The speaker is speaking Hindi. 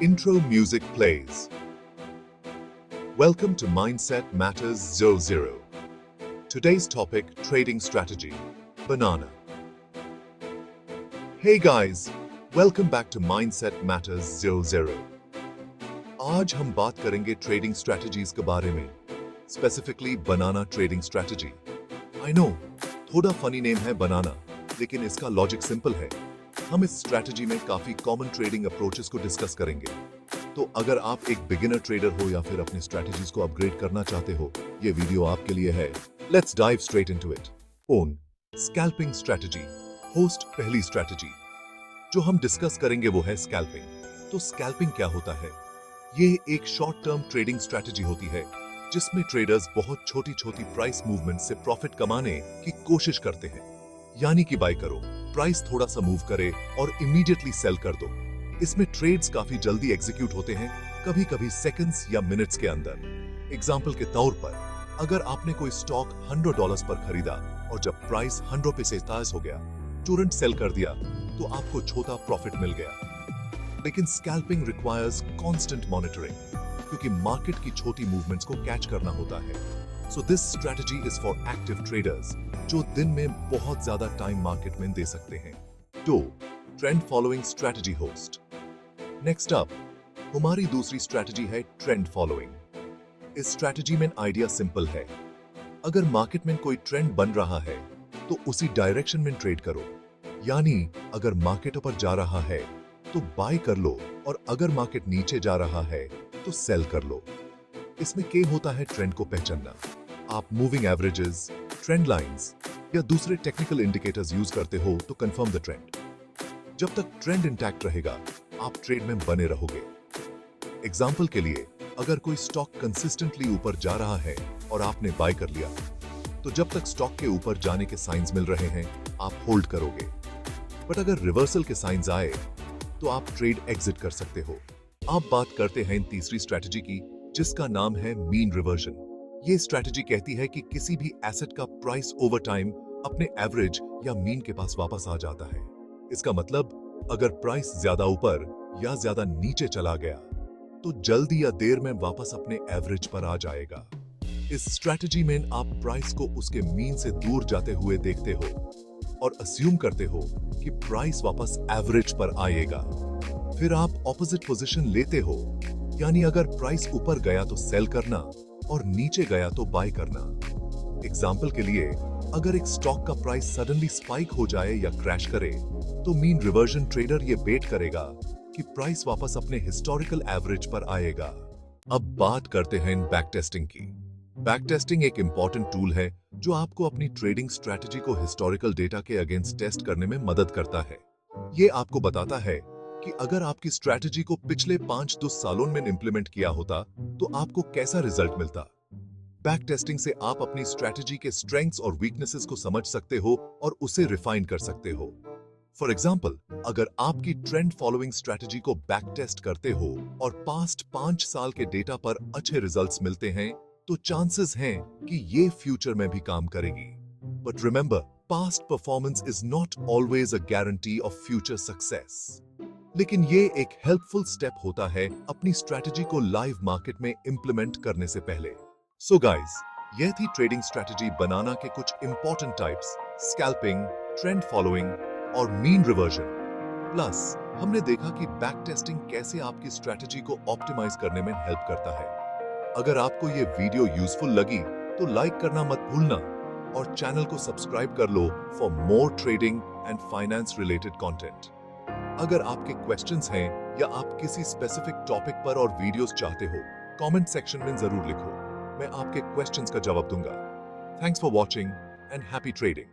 Intro music plays. Welcome to Mindset Matters 00. Today's topic, trading strategy, banana. Hey guys, welcome back to Mindset Matters 00. आज हम बात करेंगे ट्रेडिंग स्ट्रैटेजीज के बारे में, specifically banana trading strategy. I know, थोड़ा फनी नेम है बनाना, लेकिन इसका लॉजिक सिंपल है। हम इस स्ट्रैटेजी में काफी कॉमन ट्रेडिंग अप्रोचेस को डिस्कस करेंगे। तो अगर आप एक बिगिनर ट्रेडर हो या फिर अपनी स्ट्रैटेजीज को अपग्रेड करना चाहते हो, ये वीडियो आपके लिए है। Let's dive straight into it. One scalping strategy. होस्ट पहली स्ट्रैटेजी जो हम डिस्कस करेंगे वो है स्कैल्पिंग। तो स्कैल्पिंग क्या होता है? ये एक शॉर्ट टर्म ट्रेडिंग स्ट्रैटेजी होती है जिसमें ट्रेडर्स बहुत छोटी छोटी प्राइस मूवमेंट से प्रॉफिट कमाने की कोशिश करते हैं। यानी कि बाय करो, प्राइस थोड़ा सा मूव करे और इमीडिएटली सेल कर दो। इसमें ट्रेड्स काफी जल्दी एग्जीक्यूट होते हैं, कभी कभी सेकंड्स या मिनट्स के अंदर। एग्जांपल के तौर पर, अगर आपने कोई स्टॉक $100 पर खरीदा और जब प्राइस 100 पे से ताज हो गया, तुरंत सेल कर दिया तो आपको छोटा प्रॉफिट मिल गया। लेकिन स्कैल्पिंग रिक्वायर्स कांस्टेंट मॉनिटरिंग, क्योंकि मार्केट की छोटी मूवमेंट्स को कैच करना होता है। So this strategy is for active traders जो दिन में बहुत ज्यादा टाइम मार्केट में दे सकते हैं। 2. Trend following strategy host. Next up, हमारी दूसरी स्ट्रैटेजी है ट्रेंड फॉलोइंग। इस स्ट्रैटेजी में आइडिया सिंपल है। अगर मार्केट में कोई ट्रेंड बन रहा है तो उसी डायरेक्शन में ट्रेड करो। यानी अगर मार्केट ऊपर जा रहा है तो बाय कर लो और अगर मार्केट नीचे जा रहा है तो सेल कर लो। इसमें क्या होता है ट्रेंड को पहचानना। आप मूविंग एवरेजेस, ट्रेंड लाइंस या दूसरे टेक्निकल इंडिकेटर्स यूज करते हो तो कंफर्म द ट्रेंड। जब तक ट्रेंड इंटैक्ट रहेगा आप ट्रेड में बने रहोगे। एग्जांपल के लिए, अगर कोई स्टॉक कंसिस्टेंटली ऊपर जा रहा है और आपने बाय कर लिया, तो जब तक स्टॉक के ऊपर जाने के साइंस मिल रहे हैं आप होल्ड करोगे। बट अगर रिवर्सल के साइंस आए तो आप ट्रेड एग्जिट कर सकते हो। आप बात करते हैं तीसरी स्ट्रैटेजी की, जिसका नाम है मीन रिवर्जन। ये स्ट्रैटेजी कहती है कि किसी भी एसेट का प्राइस ओवर टाइम अपने एवरेज या मीन के पास वापस आ जाता है। इसका मतलब अगर प्राइस ज्यादा ऊपर या ज्यादा नीचे चला गया तो जल्दी या देर में वापस अपने एवरेज पर आ जाएगा। इस स्ट्रैटेजी में आप प्राइस को उसके मीन से दूर जाते हुए देखते हो और अस्यूम करते हो कि प्राइस वापस एवरेज पर आएगा। फिर आप ऑपोजिट पोजीशन लेते हो, यानी अगर प्राइस ऊपर गया तो सेल करना और नीचे गया तो बाय करना। एग्जांपल के लिए, अगर एक स्टॉक का प्राइस सडनली स्पाइक हो जाए या क्रैश करे तो मीन रिवर्जन ट्रेडर ये बेट करेगा कि प्राइस वापस अपने हिस्टोरिकल एवरेज पर आएगा। अब बात करते हैं बैक टेस्टिंग की। बैक टेस्टिंग एक इंपॉर्टेंट टूल है जो आपको अपनी ट्रेडिंग स्ट्रैटेजी को हिस्टोरिकल डेटा के अगेंस्ट टेस्ट करने में मदद करता है। ये आपको बताता है कि अगर आपकी स्ट्रैटेजी को पिछले 5-10 सालों में इंप्लीमेंट किया होता तो आपको कैसा रिजल्ट मिलता। बैक टेस्टिंग से आप अपनी स्ट्रैटेजी के स्ट्रेंथ्स और वीकनेसेस को समझ सकते हो और उसे रिफाइन कर सकते हो। फॉर एग्जाम्पल, अगर आपकी ट्रेंड फॉलोइंग स्ट्रैटेजी को बैक टेस्ट करते हो और पास्ट 5 साल के डेटा पर अच्छे रिजल्ट्स मिलते हैं तो चांसेस हैं कि ये फ्यूचर में भी काम करेगी। But remember, past performance is not always a guarantee of future success. लेकिन ये एक हेल्पफुल स्टेप होता है अपनी स्ट्रैटेजी को लाइव मार्केट में इंप्लीमेंट करने से पहले। सो गाइस, यह थी ट्रेडिंग स्ट्रैटेजी बनाना के कुछ important types, scalping, trend following और मीन रिवर्जन। प्लस हमने देखा कि बैक टेस्टिंग कैसे आपकी स्ट्रैटेजी को ऑप्टिमाइज करने में हेल्प करता है। अगर आपको ये वीडियो यूजफुल लगी तो लाइक करना मत भूलना और चैनल को सब्सक्राइब कर लो for more trading and finance related content. अगर आपके क्वेश्चंस हैं या आप किसी स्पेसिफिक टॉपिक पर और वीडियोस चाहते हो, कमेंट सेक्शन में जरूर लिखो। मैं आपके क्वेश्चंस का जवाब दूंगा। Thanks for watching and happy trading.